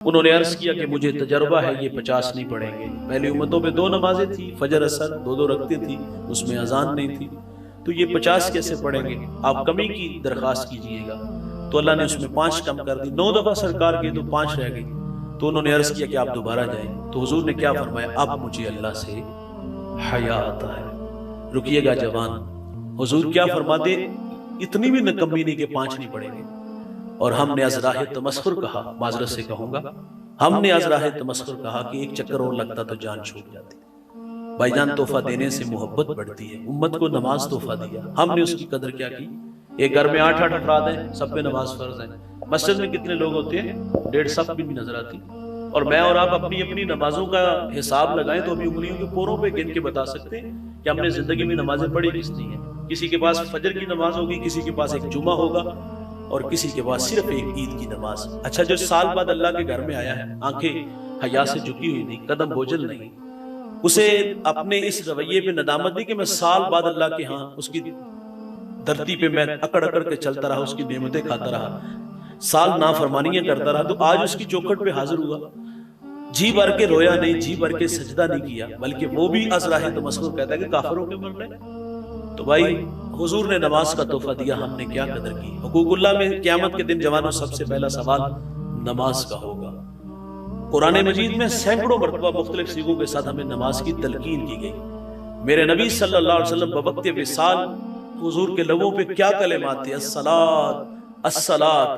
انہوں نے عرض کیا کہ مجھے تجربہ ہے، یہ 50 نہیں پڑھیں گے۔ پہلی امتوں میں 2 نمازیں تھی، فجر اثر 2 رکعتیں تھی، اس میں اذان نہیں تھی، تو یہ 50 کیسے پڑھیں گے؟ آپ کمی کی درخواست کیجئے گا۔ تو اللہ نے اس میں 5 کم کر دی، 9 دفعہ سرکار کی تو 5 رہ گئی۔ تو انہوں نے عرض کیا کہ آپ دوبارہ جائیں۔ تو حضور نے کیا فرمایا؟ اب مجھے اللہ سے حیا آتا ہے۔ رکیے گا جوان، حضور کیا فرماتے؟ اتنی بھی نکمی نہیں کہ 5 نہیں پڑھیں گے۔ اور ہم نے از راہ تمسخر کہا، معذرت سے کہوں گا، ہم نے از راہ تمسخر کہا کہ ایک چکر اور لگتا تو جان چھوٹ جاتی۔ بھائی جان، تحفہ دینے سے محبت بڑھتی ہے۔ امت کو نماز تحفہ دیا، ہم نے اس کی قدر کیا کی؟ ایک گھر میں 8 افراد ہیں، سب پہ نماز فرض ہے۔ مسجد میں کتنے لوگ ہوتے ہیں؟ 1.5 صف بھی نظر آتی۔ اور میں اور آپ اپنی اپنی نمازوں کا حساب لگائیں تو ابھی انگلیوں کے پوروں پہ گن کے بتا سکتے ہیں کہ ہم نے زندگی میں نمازیں پڑھی کس نہیں ہیں۔ کسی کے پاس فجر کی نماز ہوگی، کسی کے پاس ایک جمعہ ہوگا، اور کسی کے پاس صرف ایک عید کی نماز۔ اچھا، جو سال بعد اللہ کے گھر میں آیا ہے، آنکھیں حیا سے جھکی ہوئی نہیں، قدم بوجھل نہیں، اسے اپنے اس رویے پہ ندامت نہیں کہ میں سال بعد اللہ کے ہاں اس کی دھرتی پہ میں اکڑ اکڑ کے چلتا رہا، اس کی نعمتیں کھاتا رہا، سال نافرمانیاں کرتا رہا، تو آج اس کی چوکھٹ پہ حاضر ہوا، جی بھر کے رویا نہیں، جی بھر کے سجدہ نہیں کیا، بلکہ وہ بھی از راہ تمسخر کہتا ہے کہ کافروں کے مر رہے۔ تو بھائی، حضور نے نماز کا تحفہ دیا، ہم نے کیا قدر کی؟ حقوق اللہ میں قیامت کے دن جوانوں سب سے پہلا سوال نماز کا ہوگا۔ قرآن مجید میں سینکڑوں مرتبہ مختلف صیغوں کے ساتھ ہمیں نماز کی تلقین کی گئی۔ میرے نبی صلی اللہ علیہ وسلم بوقت وصال حضور کے لبوں پہ کیا کلمات تھے؟ الصلاۃ الصلاۃ۔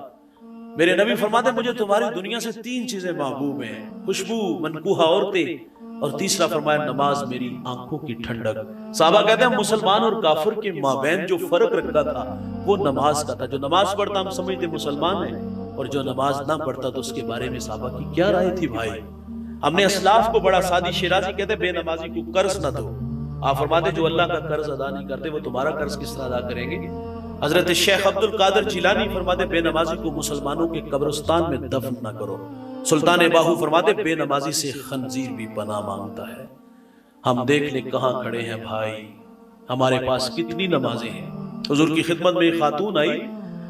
میرے نبی فرماتے مجھے تمہاری دنیا سے 3 چیزیں محبوب ہیں، خوشبو، منکوحہ عورتیں، اور تیسرا فرمایا نماز میری آنکھوں کی ٹھنڈک۔ صحابہ کہتے ہیں مسلمان اور کافر کے مابین جو فرق رکھتا تھا وہ نماز کا تھا۔ جو نماز پڑھتا ہم سمجھتے مسلمان ہے، اور جو نماز نہ پڑھتا تو اس کے بارے میں صحابہ کی کیا رائے تھی؟ بھائی، ہم نے اسلاف کو بڑا سادی شیرازی کہتے بے نمازی کو قرض نہ دو۔ آپ فرماتے جو اللہ کا قرض ادا نہیں کرتے وہ تمہارا قرض کس طرح ادا کریں گے؟ حضرت شیخ عبد القادر جیلانی فرماتے بے نمازی کو مسلمانوں کے قبرستان میں دفن نہ کرو۔ سلطان باہو فرماتے بے نمازی سے خنزیر بھی پناہ مانگتا ہے۔ ہم دیکھ لیں کہاں کھڑے ہیں بھائی، ہمارے پاس کتنی نمازیں ہیں۔ حضور کی خدمت میں ایک خاتون آئی،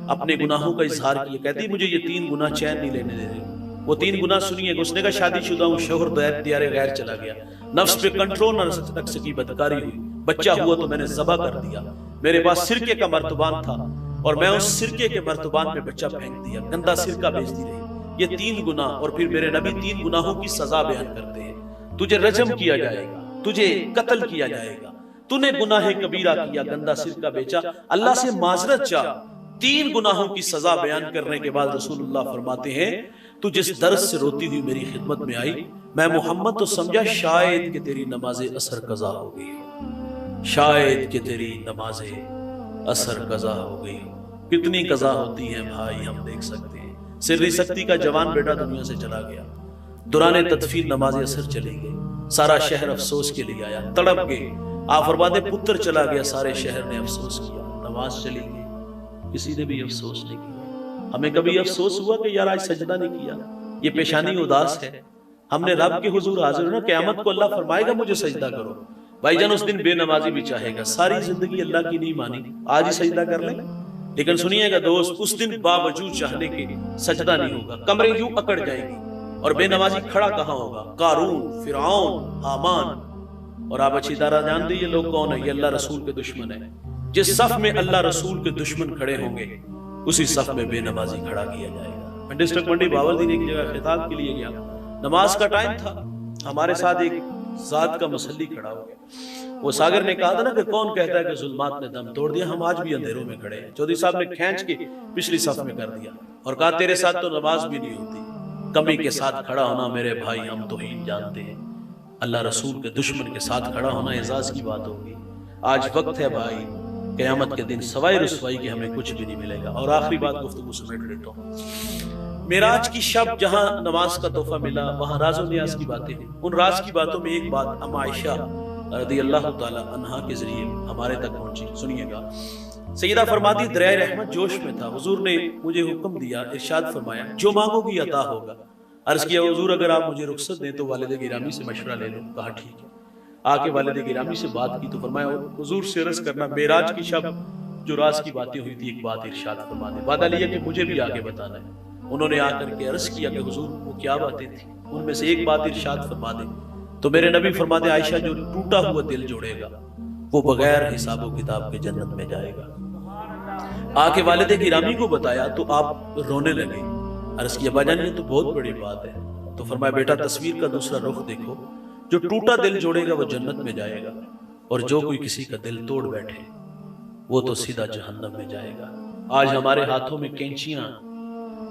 اپنے گناہوں کا اظہار کیا، کہتی مجھے یہ 3 گناہ چین نہیں لینے دے رہے۔ وہ 3 گناہ سنیے، اس نے کہا شادی شدہ ہوں، شوہر دیار غیر چلا گیا، نفس پہ کنٹرول نہ رکھ سکی، بدکاری ہوئی، بچہ ہوا تو میں نے ذبح کر دیا، میرے پاس سرکے کا مرتبان تھا اور میں اس سرکے کے مرتبان پہ بچہ پھینک دیا، گندا سرکہ بیچتی رہی۔ یہ 3 گناہ، اور پھر میرے نبی 3 گناہوں کی سزا بیان کرتے ہیں۔ تجھے رجم کیا جائے گا، تجھے قتل کیا جائے گا، تو نے گناہ کبیرہ کیا، گندا سرکہ بیچا، اللہ سے معذرت چاہ۔ 3 گناہوں کی سزا بیان کرنے کے بعد رسول اللہ فرماتے ہیں تو جس درد سے روتی ہوئی میری خدمت میں آئی، میں محمد تو سمجھا شاید کہ تیری نماز اثر قضا ہو گئی ہو، شاید کہ تیری نماز اثر قضا ہو گئی ہو۔ کتنی قضا ہوتی ہیں بھائی، ہم دیکھ سکتے ہیں۔ سری سکتی کا جوان بیٹا دنیا سے چلا گیا، دوران تدفین نماز اثر چلی گئی، سارا شہر افسوس کے لیے آیا، تڑپ گئے۔ آپ فرماتے پتر چلا گیا، سارے شہر نے افسوس کیا، نماز چلی گئی، کسی نے بھی افسوس نہیں کیا۔ ہمیں کبھی افسوس ہوا کہ یار آج سجدہ نہیں کیا؟ یہ پیشانی اداس ہے۔ ہم نے رب کے حضور حاضر ہونا، قیامت کو اللہ فرمائے گا مجھے سجدہ کرو۔ بھائی جان، اس دن بے نمازی بھی چاہے گا، ساری زندگی اللہ کی نہیں مانی، آج ہی سجدہ کر لیں۔ لیکن سنیے گا دوست، اس دن باوجود چاہنے کے سجدہ نہیں ہوگا، کمریں یوں اکڑ جائیں گی، اور بے نمازی کھڑا کہاں ہوگا؟ قارون، فرعون، حامان۔ اور آپ اچھی طرح جانتے یہ لوگ کون ہیں؟ یہ اللہ رسول کے دشمن ہیں۔ جس صف میں اللہ رسول کے دشمن کھڑے ہوں گے اسی صف میں بے نمازی کھڑا کیا جائے گا۔ میں ڈسٹرکٹ منڈی باوردین ایک جگہ خطاب کے لیے گیا، نماز کا ٹائم تھا، ہمارے ساتھ ایک ذات کا مسلی کھڑا ہو گیا۔ وہ ساگر نے کہا تھا نا کہ کون کہتا ہے کہ ظلمات نے دم توڑ دیا، ہم آج بھی اندھیروں میں کھڑے ہیں۔ چودھری صاحب نے کھینچ کے پچھلی صف میں کر دیا اور کہا تیرے ساتھ تو نماز بھی نہیں ہوتی، کمی کے ساتھ کھڑا ہونا میرے بھائی ہم توہین جانتے ہیں، اللہ رسول کے دشمن کے ساتھ کھڑا ہونا اعزاز کی بات ہوگی۔ آج وقت ہے بھائی، قیامت کے دن سوائے رسوائی کے ہمیں کچھ بھی نہیں ملے گا۔ اور آخری بات گفتگو سمیٹ لیتا ہوں، معراج کی شب جہاں نماز کا تحفہ ملا وہاں راز و نیاز کی باتیں ہیں۔ ان راز کی باتوں میں ایک بات ام عائشہ رضی اللہ تعالی عنہا کے ذریعے ہمارے تک پہنچی، سنیے گا۔ سیدہ فرماتی دریائے رحمت جوش میں تھا، حضور نے مجھے حکم دیا، ارشاد فرمایا جو مانگو گی عطا ہوگا۔ عرض کیا حضور اگر آپ مجھے رخصت دیں تو والد گرامی سے مشورہ لے لوں۔ کہا ٹھیک ہے۔ آ کے والد گرامی سے بات کی تو فرمایا حضور سے عرض کرنا معراج کی شب جو راز کی باتیں ہوئی تھی ایک بات ارشاد فرما دے، وعدہ لیا کہ مجھے بھی آگے بتانا ہے۔ انہوں نے آ کر کے عرض کیا کہ حضور وہ کیا باتیں تھیں؟ ان میں سے ایک بات ارشاد فرما دیں۔ تو میرے نبی فرماتے عائشہ جو ٹوٹا ہوا دل جوڑے گا وہ بغیر حساب و کتاب کے جنت میں جائے گا۔ آ کے والد گرامی کو بتایا تو آپ رونے لگے، عرض کیا ابا جان یہ تو بہت بڑی بات ہے۔ تو فرمایا بیٹا تصویر کا دوسرا رخ دیکھو، جو ٹوٹا دل جوڑے گا وہ جنت میں جائے گا، اور جو کوئی کسی کا دل توڑ بیٹھے وہ تو سیدھا جہنم میں جائے گا۔ آج ہمارے ہاتھوں میں کینچیاں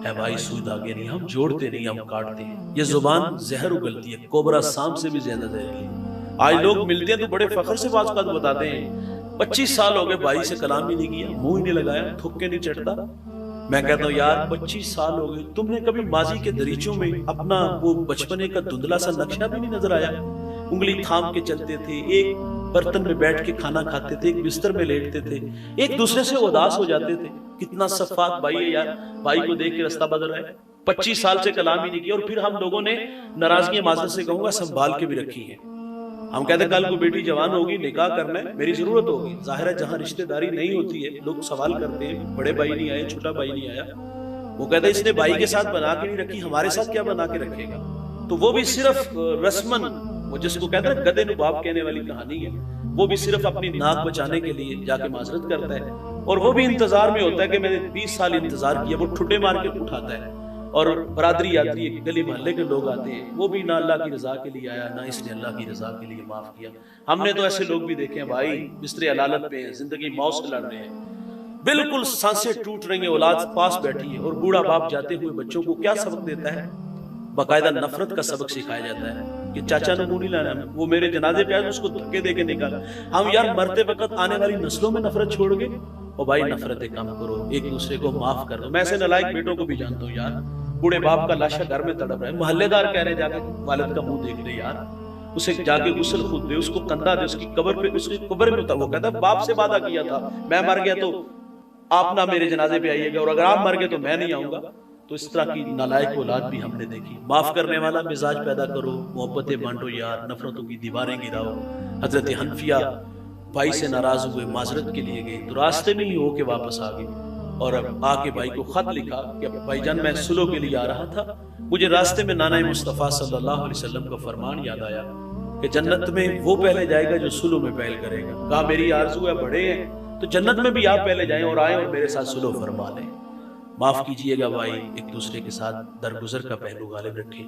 ہے بھائی، سوئی دھاگے نہیں، ہم جوڑتے نہیں، ہم کاٹتے ہیں۔ یہ زبان زہر اگلتی ہے، کوبرا سانپ سے بھی زیادہ زہریلی ہے۔ آج لوگ ملتے ہیں تو بڑے فخر سے بعض بات بتاتے ہیں 25 سال ہو گئے بھائی سے کلام ہی نہیں کیا، منہ ہی نہیں لگایا، تھک کے نہیں چڑھتا۔ میں کہتا ہوں یار 25 سال ہو گئے، تم نے کبھی ماضی کے دریچوں میں اپنا وہ بچپنے کا دھندلا سا نقشہ بھی نہیں نظر آیا؟ انگلی تھام کے چلتے تھے، ایک برتن میں بیٹھ کے کھانا کھاتے تھے، ایک بستر میں لیٹتے تھے، ایک دوسرے سے اداس ہو جاتے تھے۔ کتنا صفاق بھائی ہے یار، بھائی کو دیکھ کے رستہ بدل رہا ہے۔ 25 سال سے کلام ہی نہیں کیا، اور پھر ہم لوگوں نے ناراضگیاں معذرت سے کہوں گا سنبھال کے بھی رکھی ہیں۔ ہم کہتے ہیں کل کو بیٹی جوان ہوگی، نکاح کرنا ہے، میری ضرورت ہوگی۔ ظاہر ہے جہاں رشتہ داری نہیں ہوتی ہے لوگ سوال کرتے ہیں بڑے بھائی نہیں آئے، چھوٹا بھائی نہیں آیا۔ وہ کہتے ہیں اس نے بھائی کے ساتھ بنا کے نہیں رکھی، ہمارے ساتھ کیا بنا کے رکھے گا؟ تو وہ بھی صرف رسمن، وہ جس کو کہتے ہیں گدے نباب کہنے والی کہانی ہے، وہ بھی صرف اپنی ناک بچانے کے لیے جا کے معذرت کرتا ہے، اور وہ بھی انتظار میں ہوتا ہے کہ میں نے 20 سال انتظار کیا۔ وہ ٹھڈے مار کے اٹھاتا ہے، اور برادری آتی ہے، گلی محلے کے لوگ آتے ہیں، وہ بھی نہ اللہ کی رضا کے لیے آیا، نہ اس نے اللہ کی رضا کے لیے معاف کیا۔ ہم نے تو ایسے لوگ بھی دیکھے ہیں بھائی، بستر علالت پہ ہیں، زندگی موت سے لڑ رہے ہیں، بالکل سانسیں ٹوٹ رہی ہیں، اولاد پاس بیٹھی ہے، اور بوڑھا باپ جاتے ہوئے بچوں کو کیا سبق دیتا ہے؟ باقاعدہ نفرت کا سبق سکھایا جاتا ہے کہ چاچا نے منہ نہیں لانا، وہ میرے جنازے پہ آئے اس کو دھکے دے کے نکالا۔ ہم یار مرتے وقت آنے والی نسلوں میں نفرت چھوڑ گئے۔ اور بھائی نفرتیں کم کرو، ایک دوسرے کو معاف کر دو۔ میں ایسے نالائق بیٹوں کو بھی جانتا ہوں یار، بوڑھے باپ کا لاشا گھر میں تڑپ رہا ہے، محلے دار کہہ رہے جا کے والد کا منہ دیکھ لے یار، اسے جا کے غسل خود دے، اس کو کندھا دے، اس کی قبر پہ، اس کی قبر میں اتر۔ وہ کہتا ہے باپ سے وعدہ کیا تھا میں مر گیا تو آپ نہ میرے جنازے پہ آئیے گا، اور اگر آپ مر گئے تو میں نہیں آؤں گا۔ تو اس طرح کی نالائق اولاد بھی ہم نے دیکھی۔ معاف کرنے والا مزاج پیدا کرو، محبتیں بانٹو یار، نفرتوں کی دیواریں گراؤ۔ حضرت حنفیہ بھائی سے ناراض ہوئے، معذرت کے لیے گئے، تو راستے میں ہی ہو کے واپس آ گئے، اور آ کے بھائی کو خط لکھا کہ بھائی جان میں صلح کے لیے آ رہا تھا، مجھے راستے میں نانا مصطفیٰ صلی اللہ علیہ وسلم کا فرمان یاد آیا کہ جنت میں وہ پہلے جائے گا جو صلح میں پہل کرے گا۔ کہا میری آرزو ہے، بڑے ہیں تو جنت میں بھی آپ پہلے جائیں اور آئیں اور میرے ساتھ صلح فرما لیں۔ معاف کیجئے گا بھائی، ایک دوسرے کے ساتھ درگزر کا پہلو غالب رکھیں۔